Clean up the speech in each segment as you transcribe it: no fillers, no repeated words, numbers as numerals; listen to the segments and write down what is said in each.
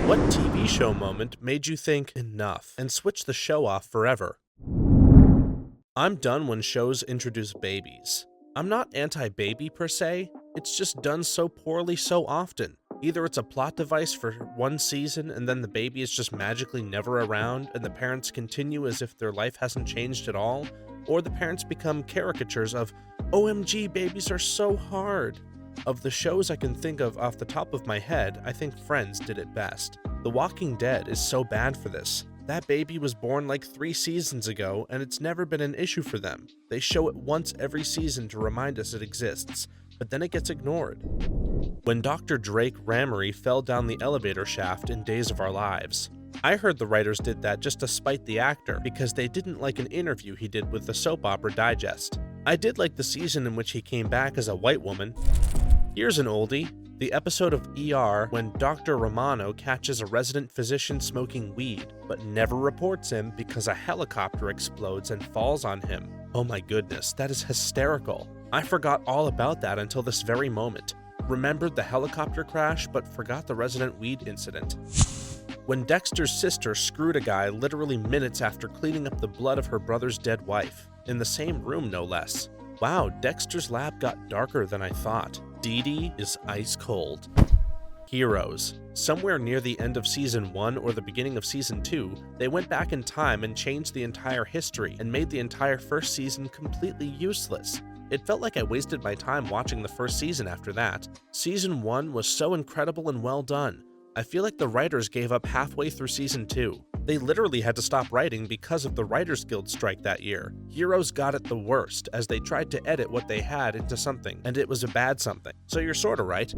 What TV show moment made you think enough and switch the show off forever? I'm done when shows introduce babies. I'm not anti-baby per se, it's just done so poorly so often. Either it's a plot device for one season and then the baby is just magically never around and the parents continue as if their life hasn't changed at all, or the parents become caricatures of, OMG, babies are so hard. Of the shows I can think of off the top of my head, I think Friends did it best. The Walking Dead is so bad for this. That baby was born like 3 seasons ago, and it's never been an issue for them. They show it once every season to remind us it exists, but then it gets ignored. When Dr. Drake Ramery fell down the elevator shaft in Days of Our Lives, I heard the writers did that just to spite the actor because they didn't like an interview he did with the Soap Opera Digest. I did like the season in which he came back as a white woman. Here's an oldie. The episode of ER when Dr. Romano catches a resident physician smoking weed, but never reports him because a helicopter explodes and falls on him. Oh my goodness, that is hysterical. I forgot all about that until this very moment. Remembered the helicopter crash, but forgot the resident weed incident. When Dexter's sister screwed a guy literally minutes after cleaning up the blood of her brother's dead wife, in the same room no less. Wow, Dexter's lab got darker than I thought. Dee Dee is ice cold. Heroes. Somewhere near the end of Season 1 or the beginning of Season 2, they went back in time and changed the entire history and made the entire first season completely useless. It felt like I wasted my time watching the first season after that. Season 1 was so incredible and well done. I feel like the writers gave up halfway through Season 2. They literally had to stop writing because of the Writers Guild strike that year. Heroes got it the worst, as they tried to edit what they had into something, and it was a bad something. So you're sorta right.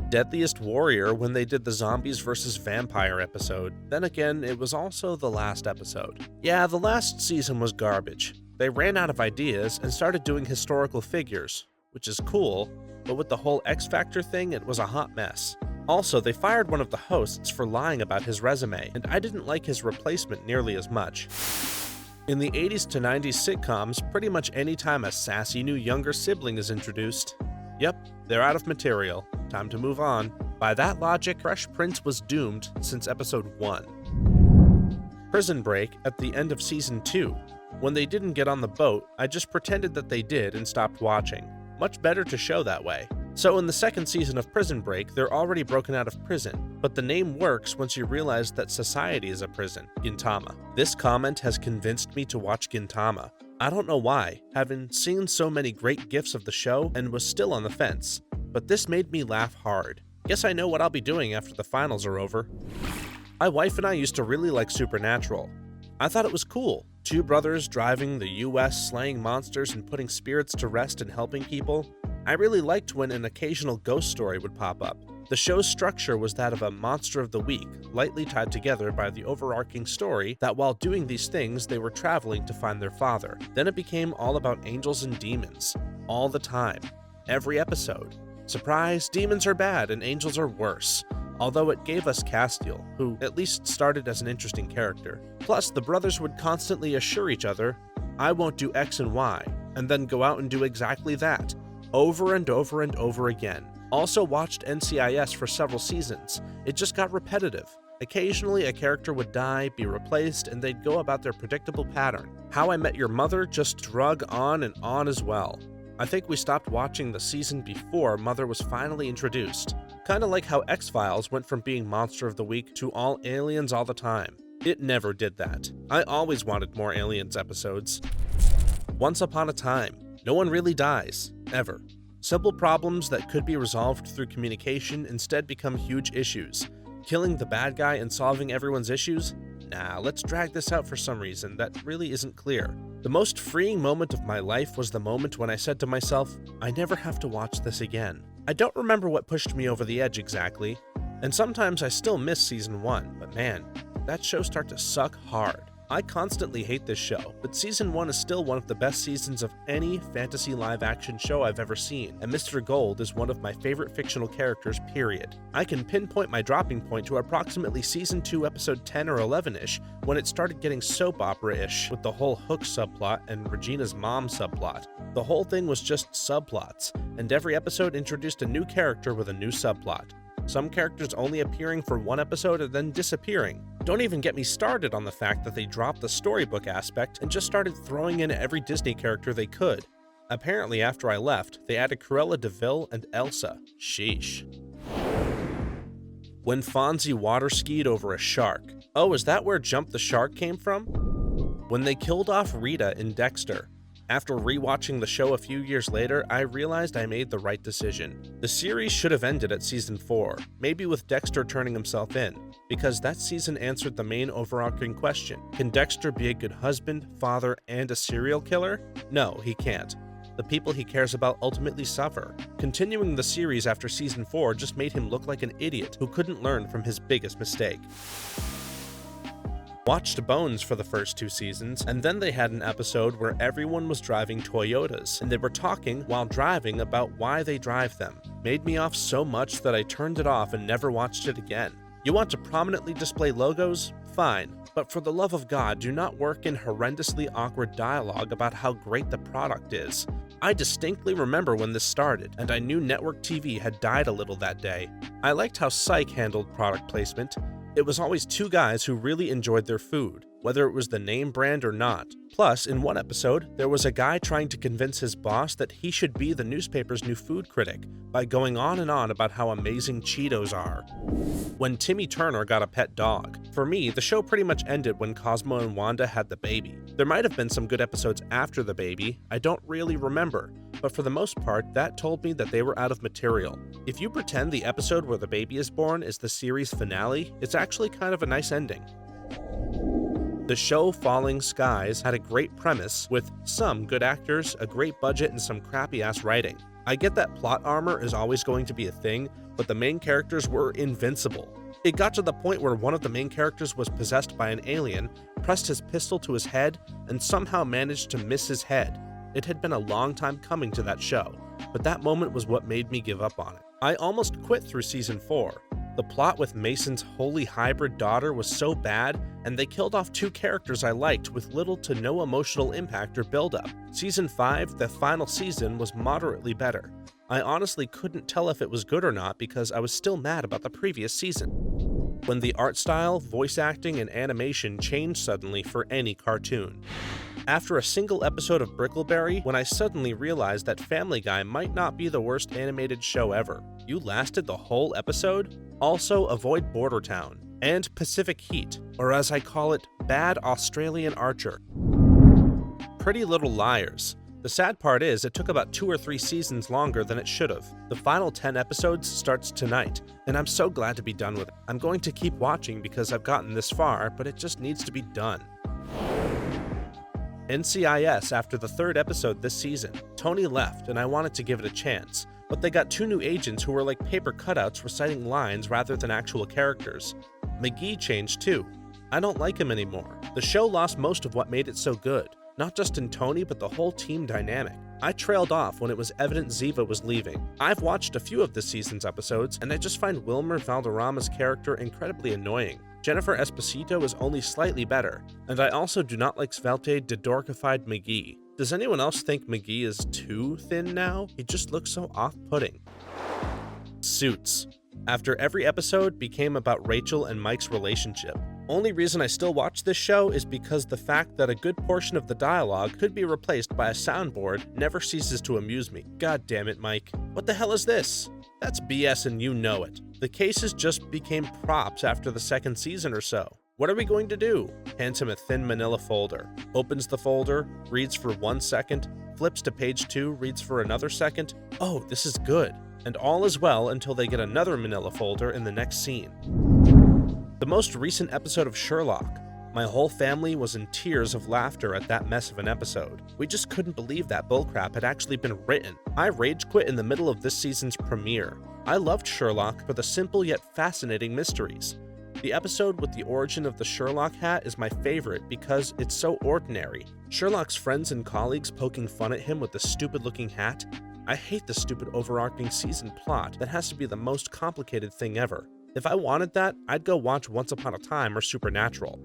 Deadliest Warrior when they did the zombies versus vampire episode. Then again, it was also the last episode. Yeah, the last season was garbage. They ran out of ideas and started doing historical figures, which is cool, but with the whole X Factor thing, it was a hot mess. Also, they fired one of the hosts for lying about his resume, and I didn't like his replacement nearly as much. In the 80s to 90s sitcoms, pretty much any time a sassy new younger sibling is introduced, yep, they're out of material. Time to move on. By that logic, Fresh Prince was doomed since episode 1. Prison Break at the end of season 2. When they didn't get on the boat, I just pretended that they did and stopped watching. Much better to show that way. So in the second season of Prison Break, they're already broken out of prison, but the name works once you realize that society is a prison, Gintama. This comment has convinced me to watch Gintama. I don't know why, having seen so many great gifs of the show and was still on the fence, but this made me laugh hard. Guess I know what I'll be doing after the finals are over. My wife and I used to really like Supernatural. I thought it was cool. 2 brothers driving the US, slaying monsters and putting spirits to rest and helping people. I really liked when an occasional ghost story would pop up. The show's structure was that of a monster of the week, lightly tied together by the overarching story that while doing these things, they were traveling to find their father. Then it became all about angels and demons. All the time. Every episode. Surprise, demons are bad and angels are worse. Although it gave us Castiel, who at least started as an interesting character. Plus, the brothers would constantly assure each other, I won't do X and Y, and then go out and do exactly that. Over and over and over again. Also watched NCIS for several seasons. It just got repetitive. Occasionally a character would die, be replaced, and they'd go about their predictable pattern. How I Met Your Mother just drug on and on as well. I think we stopped watching the season before Mother was finally introduced. Kinda like how X-Files went from being Monster of the Week to all aliens all the time. It never did that. I always wanted more aliens episodes. Once Upon a Time. No one really dies, ever. Simple problems that could be resolved through communication instead become huge issues. Killing the bad guy and solving everyone's issues? Nah, let's drag this out for some reason that really isn't clear. The most freeing moment of my life was the moment when I said to myself, I never have to watch this again. I don't remember what pushed me over the edge exactly, and sometimes I still miss season 1, but man, that show started to suck hard. I constantly hate this show, but season 1 is still one of the best seasons of any fantasy live-action show I've ever seen, and Mr. Gold is one of my favorite fictional characters, period. I can pinpoint my dropping point to approximately season 2 episode 10 or 11-ish, when it started getting soap opera-ish with the whole Hook subplot and Regina's mom subplot. The whole thing was just subplots, and every episode introduced a new character with a new subplot. some characters only appearing for one episode and then disappearing. Don't even get me started on the fact that they dropped the storybook aspect and just started throwing in every Disney character they could. Apparently, after I left, they added Cruella de Vil and Elsa. Sheesh. When Fonzie water skied over a shark. Oh, is that where Jump the Shark came from? When they killed off Rita in Dexter. After rewatching the show a few years later, I realized I made the right decision. The series should have ended at season 4, maybe with Dexter turning himself in, because that season answered the main overarching question. Can Dexter be a good husband, father, and a serial killer? No, he can't. The people he cares about ultimately suffer. Continuing the series after season 4 just made him look like an idiot who couldn't learn from his biggest mistake. Watched Bones for the first 2 seasons, and then they had an episode where everyone was driving Toyotas, and they were talking while driving about why they drive them. Made me off so much that I turned it off and never watched it again. You want to prominently display logos? Fine, but for the love of God, do not work in horrendously awkward dialogue about how great the product is. I distinctly remember when this started, and I knew network TV had died a little that day. I liked how Psych handled product placement. It was always 2 guys who really enjoyed their food, whether it was the name brand or not. Plus, in one episode, there was a guy trying to convince his boss that he should be the newspaper's new food critic by going on and on about how amazing Cheetos are. When Timmy Turner got a pet dog. For me, the show pretty much ended when Cosmo and Wanda had the baby. There might have been some good episodes after the baby, I don't really remember, but for the most part, that told me that they were out of material. If you pretend the episode where the baby is born is the series finale, it's actually kind of a nice ending. The show Falling Skies had a great premise with some good actors, a great budget, and some crappy-ass writing. I get that plot armor is always going to be a thing, but the main characters were invincible. It got to the point where one of the main characters was possessed by an alien, pressed his pistol to his head, and somehow managed to miss his head. It had been a long time coming to that show, but that moment was what made me give up on it. I almost quit through season 4. The plot with Mason's holy hybrid daughter was so bad, and they killed off 2 characters I liked with little to no emotional impact or build-up. Season 5, the final season, was moderately better. I honestly couldn't tell if it was good or not because I was still mad about the previous season. When the art style, voice acting, and animation changed suddenly for any cartoon. After a single episode of Brickleberry, when I suddenly realized that Family Guy might not be the worst animated show ever. You lasted the whole episode? Also, avoid Border Town and Pacific Heat, or as I call it, Bad Australian Archer. Pretty Little Liars. The sad part is, it took about 2 or 3 seasons longer than it should have. The final 10 episodes starts tonight, and I'm so glad to be done with it. I'm going to keep watching because I've gotten this far, but it just needs to be done. NCIS after the 3rd episode this season. Tony left, and I wanted to give it a chance, but they got 2 new agents who were like paper cutouts reciting lines rather than actual characters. McGee changed too. I don't like him anymore. The show lost most of what made it so good. Not just in Tony, but the whole team dynamic. I trailed off when it was evident Ziva was leaving. I've watched a few of this season's episodes, and I just find Wilmer Valderrama's character incredibly annoying. Jennifer Esposito is only slightly better, and I also do not like Svelte dedorkified McGee. Does anyone else think McGee is too thin now? He just looks so off-putting. Suits. After every episode became about Rachel and Mike's relationship. Only reason I still watch this show is because the fact that a good portion of the dialogue could be replaced by a soundboard never ceases to amuse me. God damn it, Mike. What the hell is this? That's BS and you know it. The cases just became props after the 2nd season or so. What are we going to do? Hands him a thin manila folder. Opens the folder, reads for 1 second, flips to page 2, reads for another second. Oh, this is good. And all is well until they get another manila folder in the next scene. The most recent episode of Sherlock. My whole family was in tears of laughter at that mess of an episode. We just couldn't believe that bullcrap had actually been written. I rage quit in the middle of this season's premiere. I loved Sherlock for the simple yet fascinating mysteries. The episode with the origin of the Sherlock hat is my favorite because it's so ordinary. Sherlock's friends and colleagues poking fun at him with the stupid-looking hat. I hate the stupid overarching season plot that has to be the most complicated thing ever. If I wanted that, I'd go watch Once Upon a Time or Supernatural.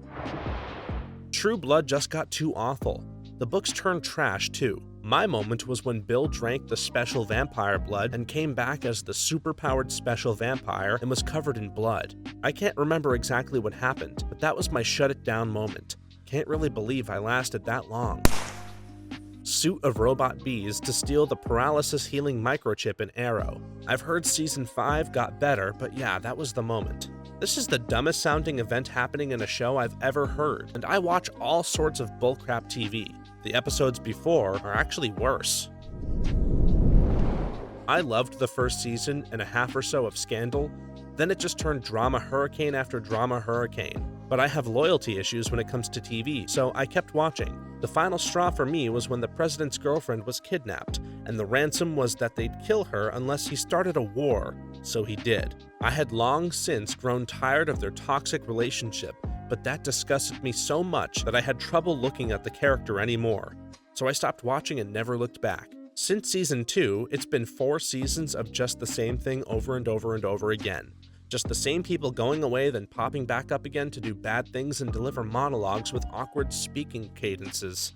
True Blood just got too awful. The books turned trash too. My moment was when Bill drank the special vampire blood and came back as the superpowered special vampire and was covered in blood. I can't remember exactly what happened, but that was my shut it down moment. Can't really believe I lasted that long. Suit of robot bees to steal the paralysis healing microchip in Arrow. I've heard season 5 got better, but yeah, that was the moment. This is the dumbest sounding event happening in a show I've ever heard, and I watch all sorts of bullcrap TV. The episodes before are actually worse. I loved the first season and a half or so of Scandal, then it just turned drama hurricane after drama hurricane. But I have loyalty issues when it comes to TV, so I kept watching. The final straw for me was when the president's girlfriend was kidnapped, and the ransom was that they'd kill her unless he started a war, so he did. I had long since grown tired of their toxic relationship, but that disgusted me so much that I had trouble looking at the character anymore, so I stopped watching and never looked back. Since season 2, it's been 4 seasons of just the same thing over and over and over again. Just the same people going away then popping back up again to do bad things and deliver monologues with awkward speaking cadences.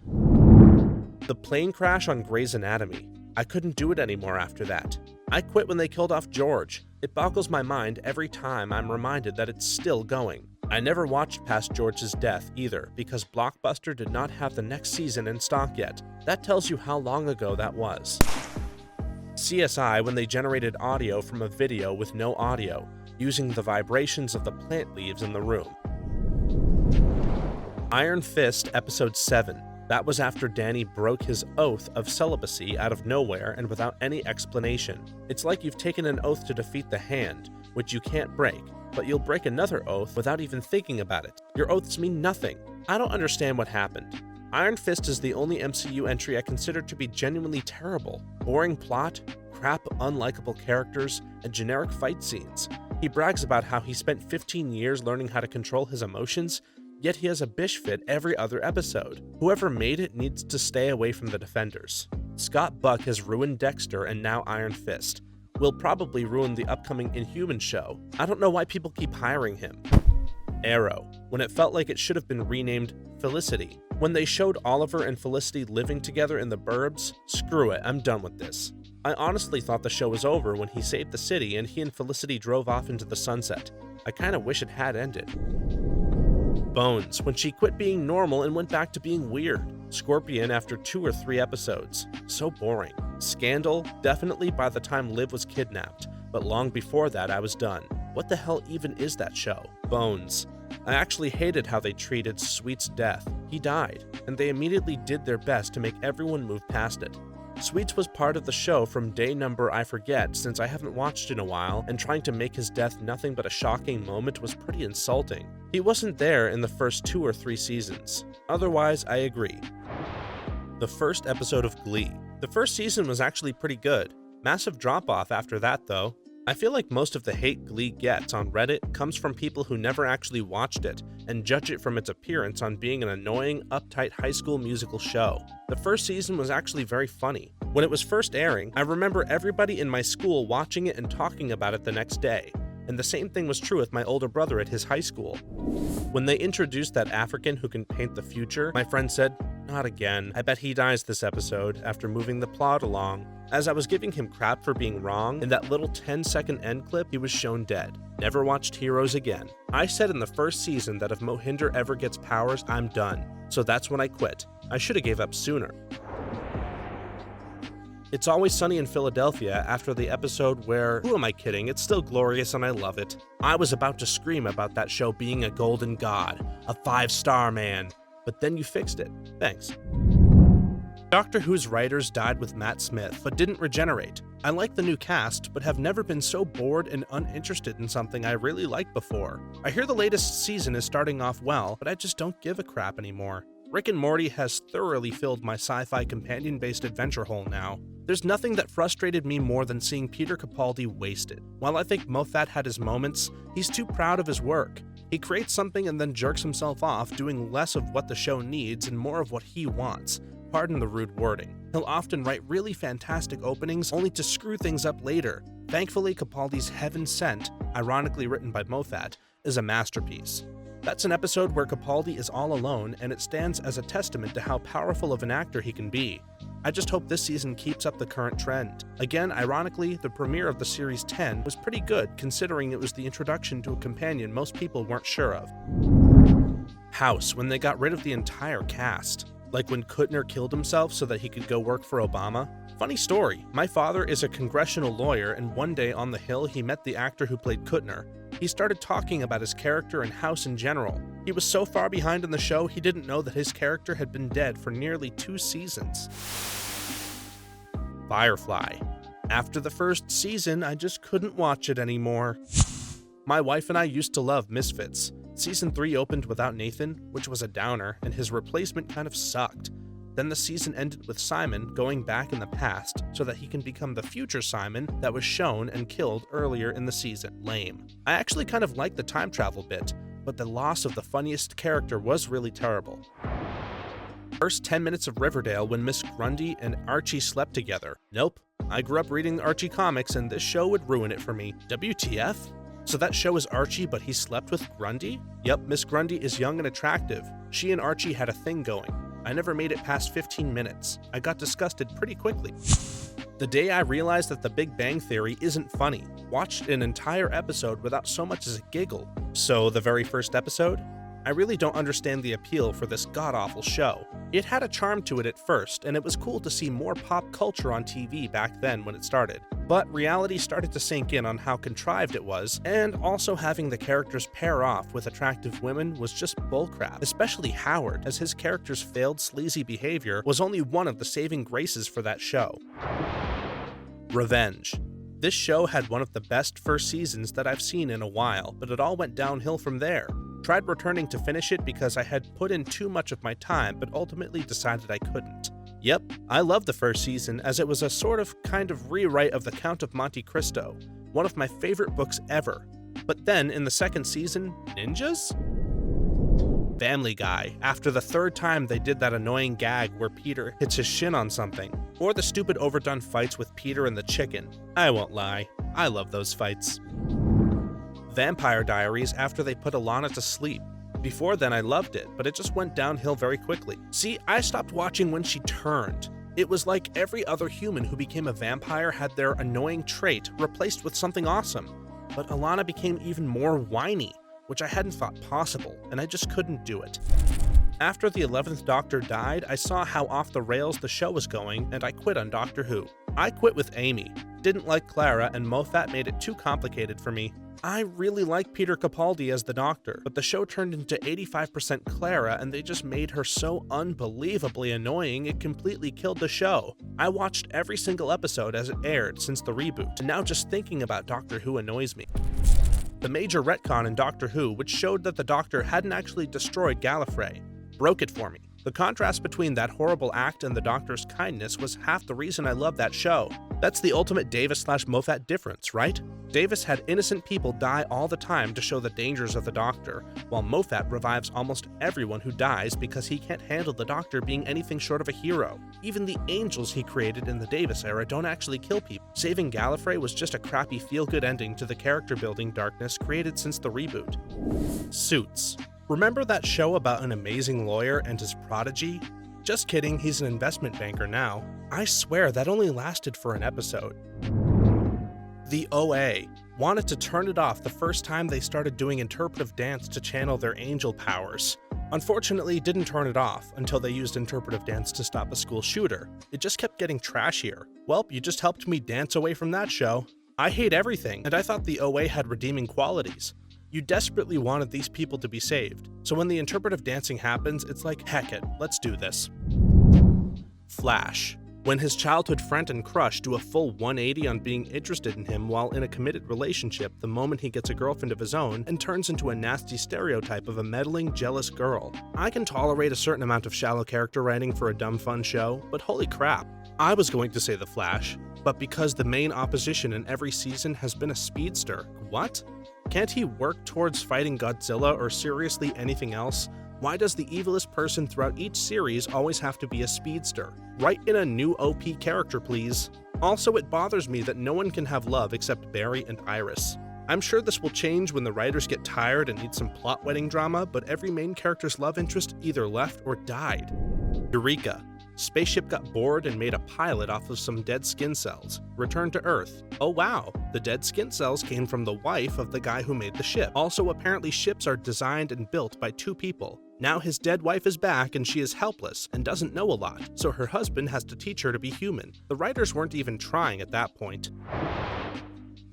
The plane crash on Grey's Anatomy. I couldn't do it anymore after that. I quit when they killed off George. It boggles my mind every time I'm reminded that it's still going. I never watched past George's death either, because Blockbuster did not have the next season in stock yet. That tells you how long ago that was. CSI when they generated audio from a video with no audio, using the vibrations of the plant leaves in the room. Iron Fist Episode 7. That was after Danny broke his oath of celibacy out of nowhere and without any explanation. It's like you've taken an oath to defeat the Hand, which you can't break, but you'll break another oath without even thinking about it. Your oaths mean nothing. I don't understand what happened. Iron Fist is the only MCU entry I consider to be genuinely terrible. Boring plot, crap unlikable characters, and generic fight scenes. He brags about how he spent 15 years learning how to control his emotions, yet he has a bish fit every other episode. Whoever made it needs to stay away from the Defenders. Scott Buck has ruined Dexter and now Iron Fist. Will probably ruin the upcoming Inhuman show. I don't know why people keep hiring him. Arrow, when it felt like it should have been renamed Felicity. When they showed Oliver and Felicity living together in the burbs, screw it, I'm done with this. I honestly thought the show was over when he saved the city and he and Felicity drove off into the sunset. I kinda wish it had ended. Bones, when she quit being normal and went back to being weird. Scorpion after 2 or 3 episodes. So boring. Scandal, definitely by the time Liv was kidnapped, but long before that I was done. What the hell even is that show? Bones. I actually hated how they treated Sweet's death. He died, and they immediately did their best to make everyone move past it. Sweets was part of the show from day number I forget since I haven't watched in a while, and trying to make his death nothing but a shocking moment was pretty insulting. He wasn't there in the first 2 or 3 seasons. Otherwise, I agree. The first episode of Glee. The first season was actually pretty good. Massive drop-off after that though. I feel like most of the hate Glee gets on Reddit comes from people who never actually watched it and judge it from its appearance on being an annoying, uptight high school musical show. The first season was actually very funny. When it was first airing, I remember everybody in my school watching it and talking about it the next day, and the same thing was true with my older brother at his high school. When they introduced that African who can paint the future, my friend said, "Not again. I bet he dies this episode," after moving the plot along. As I was giving him crap for being wrong, in that little 10-second end clip, he was shown dead. Never watched Heroes again. I said in the first season that if Mohinder ever gets powers, I'm done. So that's when I quit. I should have gave up sooner. It's Always Sunny in Philadelphia after the episode where, who am I kidding, it's still glorious and I love it. I was about to scream about that show being a golden god, a 5-star man, but then you fixed it. Thanks. Doctor Who's writers died with Matt Smith, but didn't regenerate. I like the new cast, but have never been so bored and uninterested in something I really liked before. I hear the latest season is starting off well, but I just don't give a crap anymore. Rick and Morty has thoroughly filled my sci-fi companion-based adventure hole now. There's nothing that frustrated me more than seeing Peter Capaldi wasted. While I think Moffat had his moments, he's too proud of his work. He creates something and then jerks himself off, doing less of what the show needs and more of what he wants. Pardon the rude wording. He'll often write really fantastic openings only to screw things up later. Thankfully, Capaldi's Heaven Sent, ironically written by Moffat, is a masterpiece. That's an episode where Capaldi is all alone, and it stands as a testament to how powerful of an actor he can be. I just hope this season keeps up the current trend. Again, ironically, the premiere of the series 10 was pretty good considering it was the introduction to a companion most people weren't sure of. House, when they got rid of the entire cast. Like when Kuttner killed himself so that he could go work for Obama. Funny story, my father is a congressional lawyer, and one day on the Hill he met the actor who played Kuttner. He started talking about his character and House in general. He was so far behind in the show he didn't know that his character had been dead for nearly 2 seasons. Firefly. After the first season, I just couldn't watch it anymore. My wife and I used to love Misfits. Season 3 opened without Nathan, which was a downer, and his replacement kind of sucked. Then the season ended with Simon going back in the past so that he can become the future Simon that was shown and killed earlier in the season. Lame. I actually kind of liked the time travel bit, but the loss of the funniest character was really terrible. First 10 minutes of Riverdale when Miss Grundy and Archie slept together. Nope. I grew up reading the Archie comics and this show would ruin it for me. WTF? So that show is Archie, but he slept with Grundy? Yep, Miss Grundy is young and attractive. She and Archie had a thing going. I never made it past 15 minutes. I got disgusted pretty quickly. The day I realized that The Big Bang Theory isn't funny, watched an entire episode without so much as a giggle. So the very first episode? I really don't understand the appeal for this god-awful show. It had a charm to it at first, and it was cool to see more pop culture on TV back then when it started. But reality started to sink in on how contrived it was, and also having the characters pair off with attractive women was just bullcrap, especially Howard, as his character's failed sleazy behavior was only one of the saving graces for that show. Revenge. This show had one of the best first seasons that I've seen in a while, but it all went downhill from there. Tried returning to finish it because I had put in too much of my time, but ultimately decided I couldn't. Yep, I loved the first season as it was a sort of kind of rewrite of The Count of Monte Cristo, one of my favorite books ever. But then in the second season, ninjas? Family Guy, after the third time they did that annoying gag where Peter hits his shin on something, or the stupid overdone fights with Peter and the chicken. I won't lie, I love those fights. Vampire Diaries after they put Alana to sleep. Before then I loved it, but it just went downhill very quickly. See, I stopped watching when she turned. It was like every other human who became a vampire had their annoying trait replaced with something awesome. But Alana became even more whiny, which I hadn't thought possible, and I just couldn't do it. After the 11th Doctor died, I saw how off the rails the show was going, and I quit on Doctor Who. I quit with Amy. Didn't like Clara, and Moffat made it too complicated for me. I really like Peter Capaldi as the Doctor, but the show turned into 85% Clara and they just made her so unbelievably annoying it completely killed the show. I watched every single episode as it aired since the reboot, and now just thinking about Doctor Who annoys me. The major retcon in Doctor Who, which showed that the Doctor hadn't actually destroyed Gallifrey, broke it for me. The contrast between that horrible act and the Doctor's kindness was half the reason I love that show. That's the ultimate Davis/Moffat difference, right? Davis had innocent people die all the time to show the dangers of the Doctor, while Moffat revives almost everyone who dies because he can't handle the Doctor being anything short of a hero. Even the angels he created in the Davis era don't actually kill people. Saving Gallifrey was just a crappy feel-good ending to the character-building darkness created since the reboot. Suits. Remember that show about an amazing lawyer and his prodigy? Just kidding, he's an investment banker now. I swear that only lasted for an episode. The OA wanted to turn it off the first time they started doing interpretive dance to channel their angel powers. Unfortunately, didn't turn it off until they used interpretive dance to stop a school shooter. It just kept getting trashier. Well, you just helped me dance away from that show. I hate everything, and I thought the OA had redeeming qualities. You desperately wanted these people to be saved, so when the interpretive dancing happens, it's like, heck it, let's do this. Flash. When his childhood friend and crush do a full 180 on being interested in him while in a committed relationship the moment he gets a girlfriend of his own and turns into a nasty stereotype of a meddling, jealous girl. I can tolerate a certain amount of shallow character writing for a dumb fun show, but holy crap. I was going to say The Flash, but because the main opposition in every season has been a speedster. What? Can't he work towards fighting Godzilla or seriously anything else? Why does the evilest person throughout each series always have to be a speedster? Write in a new OP character, please. Also, it bothers me that no one can have love except Barry and Iris. I'm sure this will change when the writers get tired and need some plot wedding drama, but every main character's love interest either left or died. Eureka. Spaceship got bored and made a pilot off of some dead skin cells. Returned to Earth. Oh wow, the dead skin cells came from the wife of the guy who made the ship. Also, apparently ships are designed and built by two people. Now his dead wife is back and she is helpless and doesn't know a lot, so her husband has to teach her to be human. The writers weren't even trying at that point.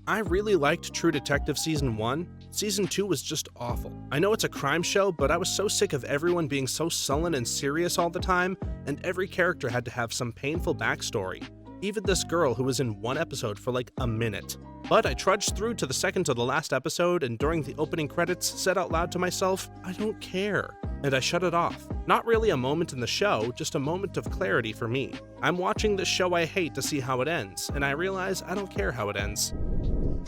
I really liked True Detective Season 1. Season 2 was just awful. I know it's a crime show, but I was so sick of everyone being so sullen and serious all the time, and every character had to have some painful backstory. Even this girl who was in one episode for like a minute. But I trudged through to the second to the last episode, and during the opening credits said out loud to myself, I don't care. And I shut it off. Not really a moment in the show, just a moment of clarity for me. I'm watching this show I hate to see how it ends, and I realize I don't care how it ends.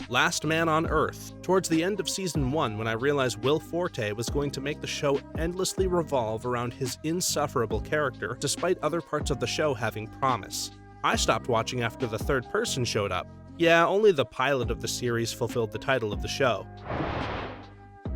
Last Man on Earth. Towards the end of Season 1, when I realized Will Forte was going to make the show endlessly revolve around his insufferable character, despite other parts of the show having promise. I stopped watching after the third person showed up. Yeah, only the pilot of the series fulfilled the title of the show.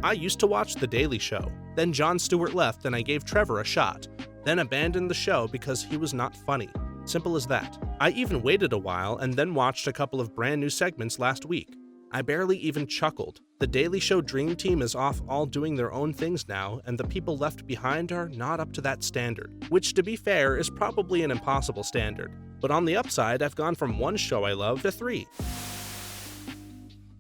I used to watch The Daily Show. Then Jon Stewart left and I gave Trevor a shot. Then abandoned the show because he was not funny. Simple as that. I even waited a while and then watched a couple of brand new segments last week. I barely even chuckled. The Daily Show Dream Team is off all doing their own things now, and the people left behind are not up to that standard. Which, to be fair, is probably an impossible standard. But on the upside, I've gone from one show I love to 3.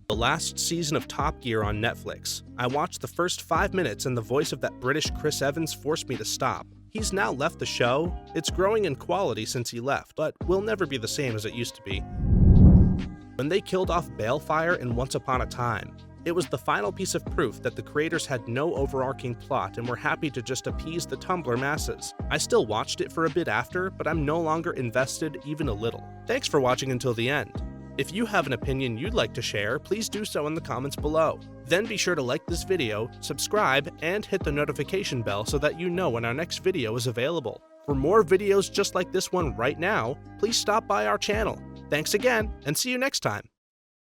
The last season of Top Gear on Netflix. I watched the first 5 minutes and the voice of that British Chris Evans forced me to stop. He's now left the show. It's growing in quality since he left, but will never be the same as it used to be. When they killed off Balefire in Once Upon a Time, it was the final piece of proof that the creators had no overarching plot and were happy to just appease the Tumblr masses. I still watched it for a bit after, but I'm no longer invested even a little. Thanks for watching until the end. If you have an opinion you'd like to share, please do so in the comments below. Then be sure to like this video, subscribe, and hit the notification bell so that you know when our next video is available. For more videos just like this one right now, please stop by our channel. Thanks again, and see you next time.